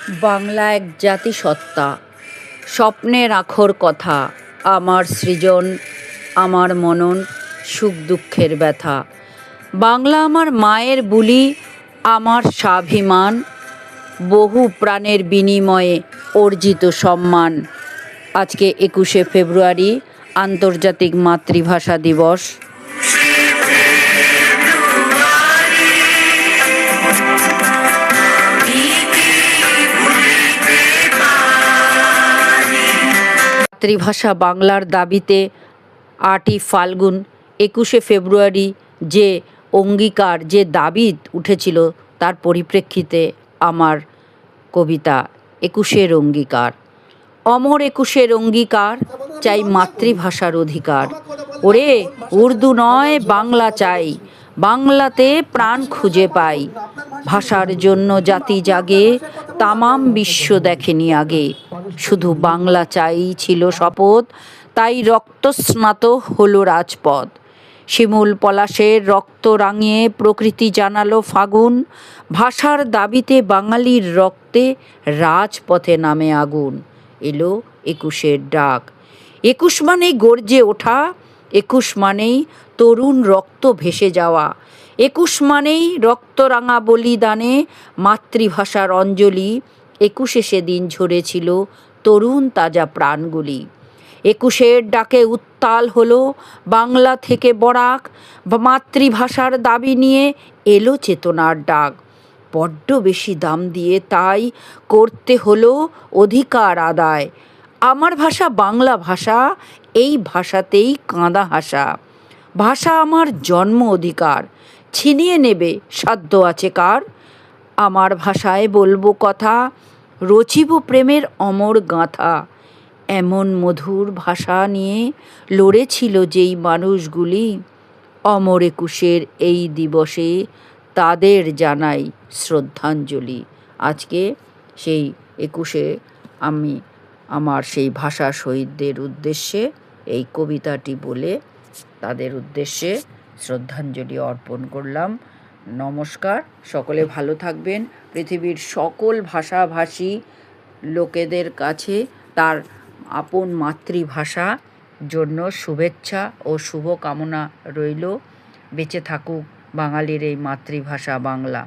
বাংলা এক জাতিসত্তা, স্বপ্নের আখর কথা, আমার সৃজন, আমার মনন, সুখ দুঃখের ব্যথা। বাংলা আমার মায়ের বুলি, আমার স্বাভিমান, বহু প্রাণের বিনিময়ে অর্জিত সম্মান। আজকে 21শে ফেব্রুয়ারি, আন্তর্জাতিক মাতৃভাষা দিবস। মাতৃভাষা বাংলার দাবিতে 8ই ফাল্গুন 21শে ফেব্রুয়ারি যে অঙ্গীকার, যে দাবি উঠেছিল, তার পরিপ্রেক্ষিতে আমার কবিতা 21শে অঙ্গীকার। অমর 21শে অঙ্গীকার, চাই মাতৃভাষার অধিকার। ওরে উর্দু নয় বাংলা চাই, বাংলাতে প্রাণ খুঁজে পাই। ভাষার জন্য জাতি জাগে, তামাম বিশ্ব দেখেনি আগে। শুধু বাংলা চাই ছিল শপথ, তাই রক্তস্নাত হলো রাজপথ। শিমুল পলাশের রক্ত রাঙিয়ে প্রকৃতি জানালো ফাগুন। ভাষার দাবিতে বাঙালির রক্তে রাজপথে নামে আগুন। এলো 21শে ডাক। 21 মানেই গর্জে ওঠা, 21 মানেই তরুণ রক্ত ভেসে যাওয়া, 21 মানেই রক্তরাঙা বলিদানে মাতৃভাষার অঞ্জলি। 21শে সেদিন ঝরেছিল তরুণ তাজা প্রাণগুলি। 21শে ডাকে উত্তাল হলো বাংলা থেকে বরাক। মাতৃভাষার দাবি নিয়ে এলো চেতনার ডাক। বড্ড বেশি দাম দিয়ে তাই করতে হলো অধিকার আদায়। আমার ভাষা বাংলা ভাষা, এই ভাষাতেই কাঁদা হাসা। ভাষা আমার জন্ম অধিকার, ছিনিয়ে নেবে সাধ্য আছে কার? আমার ভাষায় বলবো কথা, রচিব প্রেমের অমর গাঁথা। এমন মধুর ভাষা নিয়ে লড়েছিল যেই মানুষগুলি, অমর 21শে এই দিবসে তাদের জানাই শ্রদ্ধাঞ্জলি। আজকে সেই 21শে আমি আমার সেই ভাষা শহীদদের উদ্দেশ্যে এই কবিতাটি বলে তাদের উদ্দেশ্যে শ্রদ্ধাঞ্জলি অর্পণ করলাম। নমস্কার, সকলে ভালো থাকবেন। পৃথিবীর সকল ভাষাভাষী লোকেদের কাছে তার আপন মাতৃভাষা জন্য শুভেচ্ছা ও শুভকামনা রইল। বেঁচে থাকুক বাঙালির এই মাতৃভাষা বাংলা।